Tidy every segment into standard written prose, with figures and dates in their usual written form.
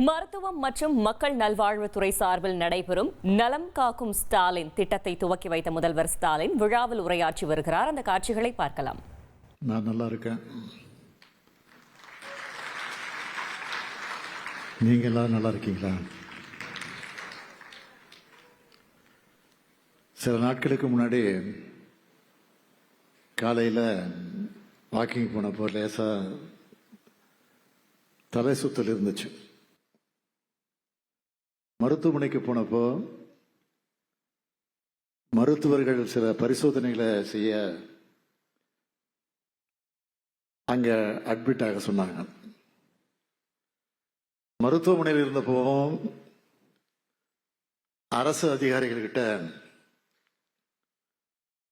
மருத்துவம் மற்றும் மக்கள் நல்வாழ்வுத்துறை சார்பில் நடைபெறும் நலம் காக்கும் ஸ்டாலின் திட்டத்தை துவக்கி வைத்த முதல்வர் ஸ்டாலின் விழாவில் உரையாற்றி வருகிறார். அந்த காட்சிகளை பார்க்கலாம். நான் நல்லா இருக்கேன். நீங்க எல்லாம் நல்லா இருக்கீங்களா? சில நாட்களுக்கு முன்னாடி காலையில் வாக்கிங் போனப்போ லேசா தலை சுத்தல் இருந்துச்சு. மருத்துவமனைக்கு போனப்போ மருத்துவர்கள் சில பரிசோதனைகளை செய்ய அங்க அட்மிட் ஆக சொன்னாங்க. மருத்துவமனையில் இருந்தப்போ அரசு அதிகாரிகள்கிட்ட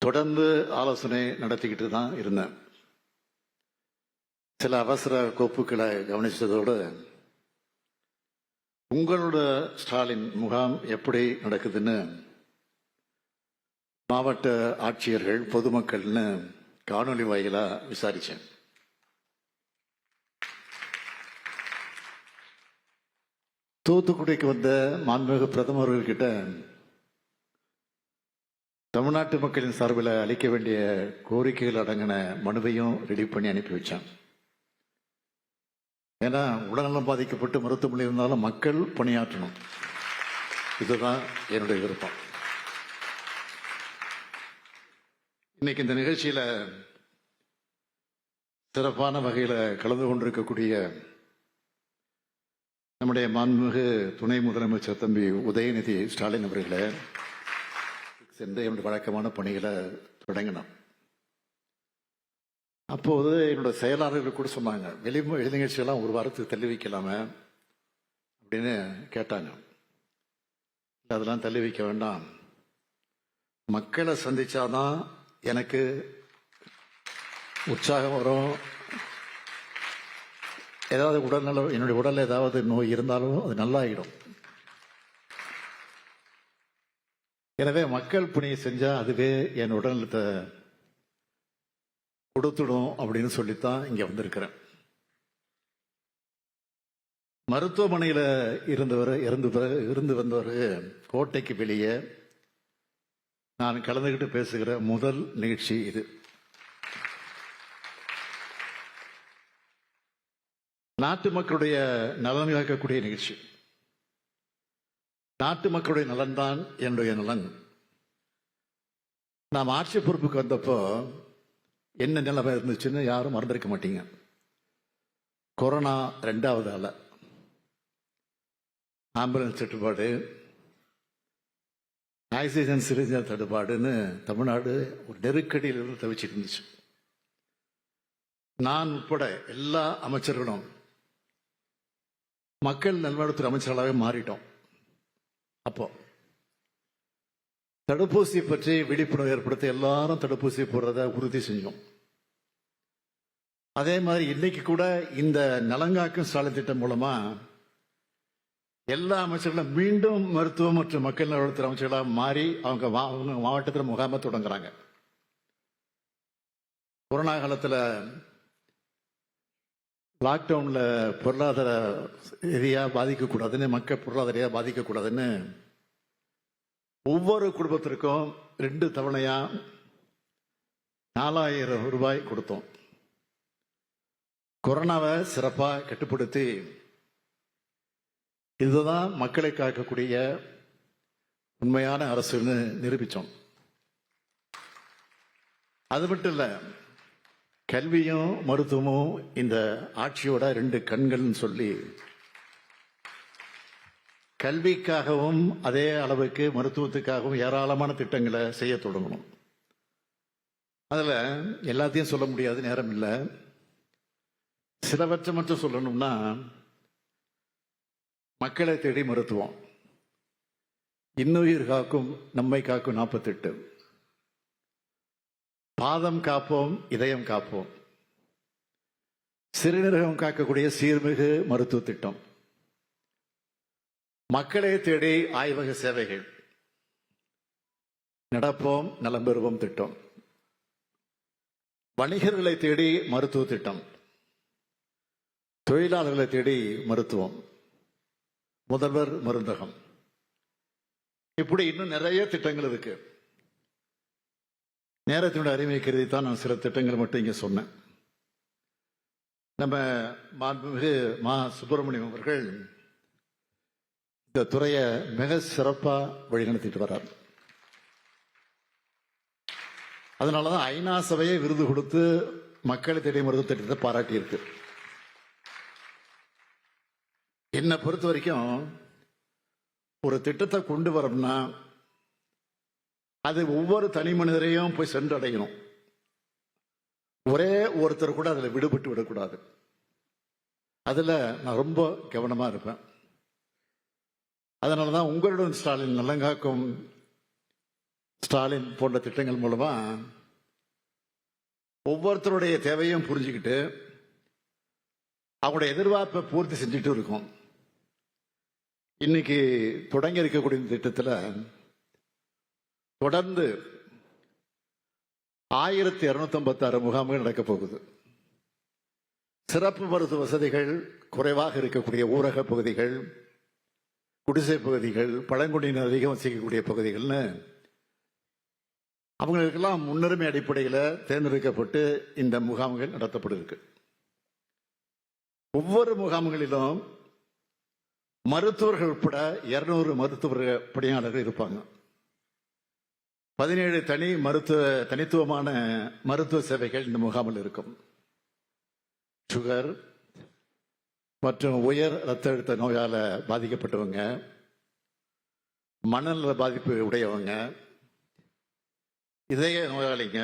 தொடர்ந்து ஆலோசனை நடத்திக்கிட்டு தான் இருந்தேன். சில அவசர கோப்புகளை கவனிச்சதோடு உங்களோட ஸ்டாலின் முகாம் எப்படி நடக்குதுன்னு மாவட்ட ஆட்சியர்கள் பொதுமக்கள்னு காணொலி வாயிலா விசாரிச்சேன். தூத்துக்குடிக்கு வந்த மாண்புமிகு பிரதமர்கள்கிட்ட தமிழ்நாட்டு மக்களின் சார்பில் அளிக்க வேண்டிய கோரிக்கைகள் அடங்கின மனுவையும் ரெடி பண்ணி அனுப்பி வச்சான். ஏன்னா உடல்நலம் பாதிக்கப்பட்டு மருத்துவமனை இருந்தாலும் மக்கள் பணியாற்றணும். இதுதான் என்னுடைய விருப்பம். இன்னைக்கு இந்த நிகழ்ச்சியில சிறப்பான வகையில் கலந்து கொண்டிருக்கக்கூடிய நம்முடைய மாண்புமிகு துணை முதலமைச்சர் தம்பி உதயநிதி ஸ்டாலின் அவர்களை சென்று என்னுடைய வழக்கமான பணிகளை தொடங்கினோம். அப்போது என்னோட செயலாளர்கள் கூட சொன்னாங்க, வெளி நிகழ்ச்சியெல்லாம் ஒரு வாரத்துக்கு தள்ளி வைக்கலாமே அப்படின்னு கேட்டாங்க. அதெல்லாம் தள்ளி வைக்க வேண்டாம், மக்களை சந்திச்சாதான் எனக்கு உற்சாகம் வரும். ஏதாவது உடல்நலம், என்னுடைய உடல்ல ஏதாவது நோய் இருந்தாலும் அது நல்லாயிடும். எனவே மக்கள் பணியை செஞ்சா அதுவே என் உடல்நலத்தை கொடுத்துடும் அப்படின்னு சொல்லித்தான் இங்க வந்திருக்கிறேன். மருத்துவமனையில இருந்து வந்தவர் கோட்டைக்கு வெளியே நான் கலந்துகிட்டு பேசுகிற முதல் நிகழ்ச்சி இது. நாட்டு மக்களுடைய நலன் காக்கக்கூடிய நிகழ்ச்சி. நாட்டு மக்களுடைய நலன்தான் என்னுடைய நலன். நாம் ஆட்சி பொறுப்புக்கு வந்தப்போ என்ன நிலைமை இருந்துச்சுன்னு யாரும் மறந்திருக்க மாட்டீங்க. கொரோனா 2வது அலை, ஆம்புலன்ஸ் தட்டுப்பாடு, ஆக்சிஜன் சிலிண்டர் தட்டுப்பாடுன்னு தமிழ்நாடு ஒரு நெருக்கடியில் தவிச்சிட்டு இருந்துச்சு. நான் உட்பட எல்லா அமைச்சர்களும் மக்கள் நல்வாழ்வுத்துறை அமைச்சர்களாக மாறிட்டோம். அப்போ தடுப்பூசி பற்றி விழிப்புணர்வு ஏற்படுத்த எல்லாரும் தடுப்பூசி போடுறத உறுதி செஞ்சோம். அதே மாதிரி இன்னைக்கு கூட இந்த நலங்காக்கும் ஸ்டாலின் திட்டம் மூலமா எல்லா அமைச்சர்களும் மீண்டும் மருத்துவம் மற்றும் மக்கள் நல்வாழ்வுத்துறை அமைச்சர்களாக மாறி அவங்க மாவட்டத்தில் முகாமை தொடங்குறாங்க. கொரோனா காலத்தில் லாக்டவுன்ல பொருளாதார ரீதியாக பாதிக்கக்கூடாதுன்னு, மக்கள் பொருளாதார ரீதியாக பாதிக்கக்கூடாதுன்னு ஒவ்வொரு குடும்பத்திற்கும் 2 தவணையா 4000 ரூபாய் கொடுத்தோம். கொரோனாவை சிறப்பாக கட்டுப்படுத்தி இதுதான் மக்களை காக்கக்கூடிய உண்மையான அரசுன்னு நிரூபித்தோம். அது மட்டும் இல்லை, கல்வியும் மருத்துவமும் இந்த ஆட்சியோட 2 கண்கள்னு சொல்லி கல்விக்காகவும் அதே அளவுக்கு மருத்துவத்துக்காகவும் ஏராளமான திட்டங்களை செய்ய தொடங்கணும். அதில் எல்லாத்தையும் சொல்ல முடியாது, நேரம் இல்லை. சிலவற்றை மட்டும் சொல்லணும்னா, மக்களை தேடி மருத்துவம், இன்னுயிர் காக்கும் நம்மை காக்கும் 48, பாதம் காப்போம் இதயம் காப்போம், சிறுநீரகம் காக்கக்கூடிய சீர்மிகு மருத்துவ திட்டம், மக்களை தேடி ஆய்வக சேவைகள், நடப்போம் நலம் பெறுவோம் திட்டம், வணிகர்களை தேடி மருத்துவ திட்டம், தொழிலாளர்களை தேடி மருத்துவம், முதல்வர் மருந்தகம், இப்படி இன்னும் நிறைய திட்டங்கள் இருக்கு. நேரத்தினுடைய அருமை கருதி தான் நான் சில திட்டங்கள் மட்டும் இங்க சொன்னேன். நம்ம மாண்புமிகு மா சுப்பிரமணியம் அவர்கள் இந்த துறையை மிக சிறப்பா வழிநடத்திட்டு வர்றார். அதனாலதான் ஐநா சபையை விருது கொடுத்து மக்களை தேடிய மருத்துவ திட்டத்தை பாராட்டி இருக்கு. என்னை பொறுத்த வரைக்கும் ஒரு திட்டத்தை கொண்டு வரணும்னா அது ஒவ்வொரு தனி மனிதரையும் போய் சென்றடையணும். ஒரே ஒருத்தர் கூட அதில் விடுபட்டு விடக்கூடாது. அதில் நான் ரொம்ப கவனமாக இருப்பேன். அதனால தான் உங்களுடன் ஸ்டாலின், நலங்காக்கும் ஸ்டாலின் போன்ற திட்டங்கள் மூலமா ஒவ்வொருத்தருடைய தேவையும் புரிஞ்சுக்கிட்டு அவங்களுடைய எதிர்பார்ப்பை பூர்த்தி செஞ்சுட்டு இருக்கோம். இன்னைக்கு தொடங்கி இருக்கக்கூடிய திட்டத்தில் தொடர்ந்து 1256 முகாம்கள் நடக்கப் போகுது. சிறப்பு மருத்துவ வசதிகள் குறைவாக இருக்கக்கூடிய ஊரக பகுதிகள், குடிசை பகுதிகள், பழங்குடியினர் அதிகம் வசிக்கக்கூடிய பகுதிகள்னு அவங்களுக்கெல்லாம் முன்னுரிமை அடிப்படையில் தேர்ந்தெடுக்கப்பட்டு இந்த முகாம்கள் நடத்தப்பட்டிருக்கு. ஒவ்வொரு முகாம்களிலும் மருத்துவர்கள் உட்பட 200 மருத்துவ பணியாளர்கள் இருப்பாங்க. 17 தனித்துவமான மருத்துவ சேவைகள் இந்த முகாமில் இருக்கும். சுகர் மற்றும் உயர் இரத்த அழுத்த நோயால பாதிக்கப்பட்டவங்க, மனநல பாதிப்பு உடையவங்க, இதய நோயாளிங்க,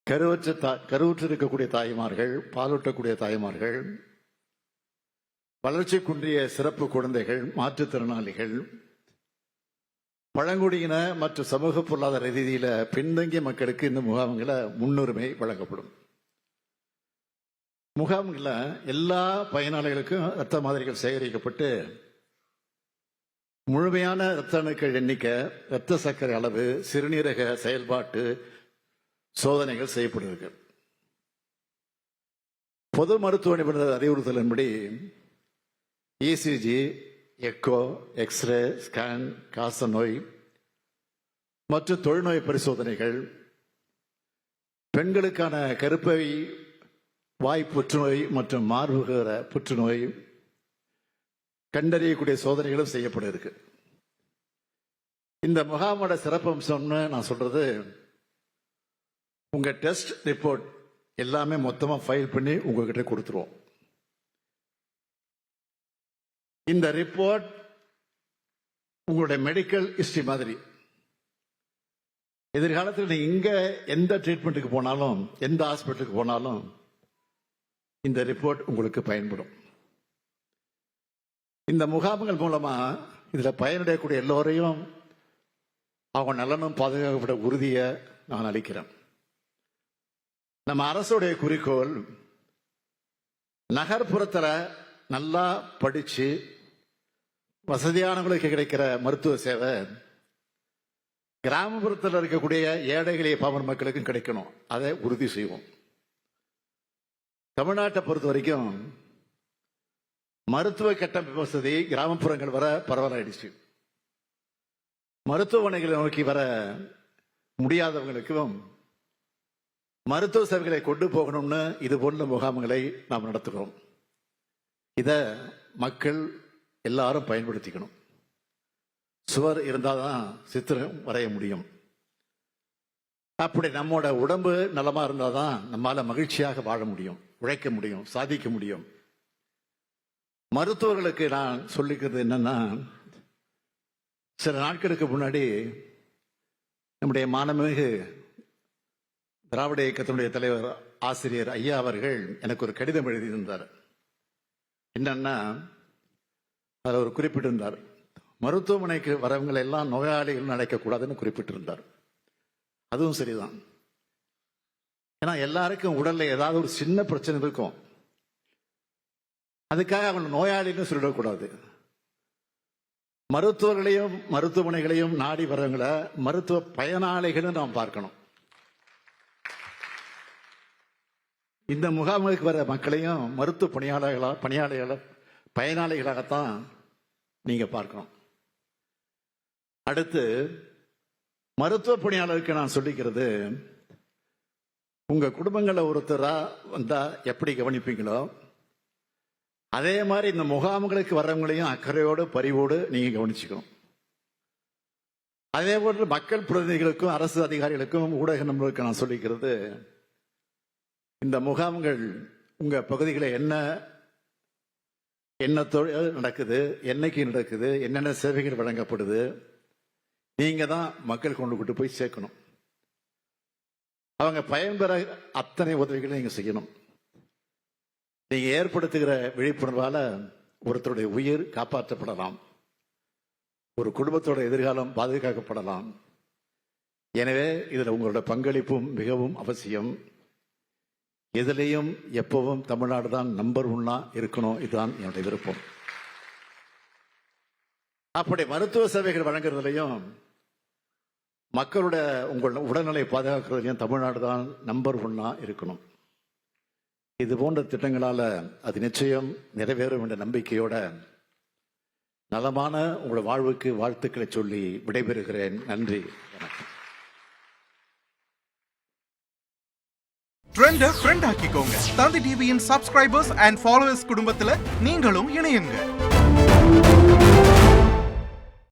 கருவுற்று இருக்கக்கூடிய தாய்மார்கள், பாலூட்டக்கூடிய தாய்மார்கள், வளர்ச்சி குன்றிய சிறப்பு குழந்தைகள், மாற்றுத்திறனாளிகள், பழங்குடியின மற்றும் சமூக பொருளாதார ரீதியில பின்தங்கிய மக்களுக்கு இந்த முகாம்களை முன்னுரிமை வழங்கப்படும். முகாம்கள எல்லா பயனாளிகளுக்கும் இரத்த மாதிரிகள் சேகரிக்கப்பட்டு முழுமையான இரத்த அணுக்கள் எண்ணிக்கை, இரத்த சர்க்கரை அளவு, சிறுநீரக செயல்பாட்டு சோதனைகள் செய்யப்படுகிறது. பொது மருத்துவ நிபுணர் அறிவுறுத்தலின்படி இசிஜி, எக்கோ, எக்ஸ்ரே, ஸ்கேன், காச நோய் மற்றும் தொழுநோய் பரிசோதனைகள், பெண்களுக்கான கருப்பை வாய் புற்றுநோய் மற்றும் மார்புகர புற்றுநோய் கண்டறியக்கூடிய சோதனைகளும் செய்யப்பட இருக்கு. இந்த முகாமோட சிறப்பம்சம்னு நான் சொல்றது, உங்க டெஸ்ட் ரிப்போர்ட் எல்லாமே மொத்தமா ஃபைல் பண்ணி உங்ககிட்ட கொடுத்துருவோம். இந்த ரிப்போர்ட் உங்களுடைய மெடிக்கல் ஹிஸ்டரி மாதிரி எதிர்காலத்தில் நீங்க இங்க எந்த ட்ரீட்மெண்ட்டுக்கு போனாலும், எந்த ஹாஸ்பிட்டலுக்கு போனாலும் இந்த ரிப்போர்ட் உங்களுக்கு பயன்படும். இந்த முகாம்கள் மூலமா இதுல பயனடையக்கூடிய எல்லோரையும் அவங்க நலனும் பாதுகாக்கப்பட உறுதியை நான் அளிக்கிறேன். நம்ம அரசுடைய குறிக்கோள் நகர்ப்புறத்துல நல்லா படிச்சு வசதியானவங்களுக்கு கிடைக்கிற மருத்துவ சேவை கிராமப்புறத்தில் இருக்கக்கூடிய ஏழைகளே பாமர மக்களுக்கும் கிடைக்கணும். அதை உறுதி செய்வோம். தமிழ்நாட்டை பொறுத்த வரைக்கும் மருத்துவ கட்டமைப்பு வசதி கிராமப்புறங்கள் வர பரவலாயிடுச்சு. மருத்துவமனைகளை நோக்கி வர முடியாதவங்களுக்கும் மருத்துவ சேவைகளை கொண்டு போகணும்னு இது போன்ற முகாம்களை நாம் நடத்துகிறோம். இத மக்கள் எல்லாரும் பயன்படுத்திக்கணும். சுவர் இருந்தாதான் சித்திரம் வரைய முடியும். அப்படி நம்மோட உடம்பு நலமா இருந்தாதான் நம்மால மகிழ்ச்சியாக வாழ முடியும், உழைக்க முடியும், சாதிக்க முடியும். மருத்துவர்களுக்கு நான் சொல்லிக்கிறது என்னன்னா, சில நாட்களுக்கு முன்னாடி நம்முடைய மாண்புமிகு திராவிட இயக்கத்தினுடைய தலைவர் ஆசிரியர் ஐயா அவர்கள் எனக்கு ஒரு கடிதம் எழுதியிருந்தார். என்னன்னா, அதில் ஒரு குறிப்பிட்டிருந்தார், மருத்துவமனைக்கு வரவங்களை எல்லாம் நோயாளிகள் அழைக்கக்கூடாதுன்னு குறிப்பிட்டிருந்தார். அதுவும் சரிதான். ஏன்னா எல்லாருக்கும் உடல்ல ஏதாவது ஒரு சின்ன பிரச்சனை இருக்கும். அதுக்காக அவங்க நோயாளின்னு சொல்லிடக்கூடாது. மருத்துவர்களையும் மருத்துவமனைகளையும் நாடி வரவங்களை மருத்துவ பயனாளிகளும் நாம் பார்க்கணும். இந்த முகாமுக்கு வர மக்களையும் மருத்துவ பணியாளர்களா பயனாளிகளாகத்தான் நீங்க பார்க்கணும். அடுத்து மருத்துவ பணியாளருக்கு நான் சொல்லிக்கிறது, உங்க குடும்பங்களில் ஒருத்தரா வந்தா எப்படி கவனிப்பீங்களோ அதே மாதிரி இந்த முகாம்களுக்கு வர்றவங்களையும் அக்கறையோடு பரிவோடு நீங்க கவனிச்சுக்கணும். அதே போன்று மக்கள் பிரதிநிதிகளுக்கும் அரசு அதிகாரிகளுக்கும் ஊடக நண்பர்களுக்கு நான் சொல்லிக்கிறது, இந்த முகாம்கள் உங்க பகுதிகளில் என்ன தொழில் நடக்குது, என்னைக்கு நடக்குது, என்னென்ன சேவைகள் வழங்கப்படுது, நீங்க தான் மக்கள் கொண்டு போய் சேர்க்கணும். அவங்க பயன்பெற அத்தனை உதவிகளை நீங்க செய்யணும். நீங்க ஏற்படுத்துகிற விழிப்புணர்வால ஒருத்தருடைய உயிர் காப்பாற்றப்படலாம், ஒரு குடும்பத்தோட எதிர்காலம் பாதுகாக்கப்படலாம். எனவே இதுல உங்களோட பங்களிப்பும் மிகவும் அவசியம். எதிலையும் எப்பவும் தமிழ்நாடு தான் நம்பர் 1 இருக்கணும். இதுதான் என்னுடைய விருப்பம். அப்படி மருத்துவ சேவைகள் வழங்குறதுலையும் மக்களோட உங்களோட உடல்நிலை பாதுகாக்கிறதுலையும் தமிழ்நாடு தான் நம்பர் 1 இருக்கணும். இது போன்ற திட்டங்களால அது நிச்சயம் நிறைவேறும் என்ற நம்பிக்கையோட நலமான உங்களோட வாழ்வுக்கு வாழ்த்துக்களை சொல்லி விடைபெறுகிறேன். நன்றி, வணக்கம். ட்ரெண்ட ஃப்ரெண்ட் ஆக்கிக்கோங்க. தந்தி டிவியின் சப்ஸ்கிரைபர்ஸ் அண்ட் ஃபாலோவர்ஸ் குடும்பத்துல நீங்களும் இணையுங்க.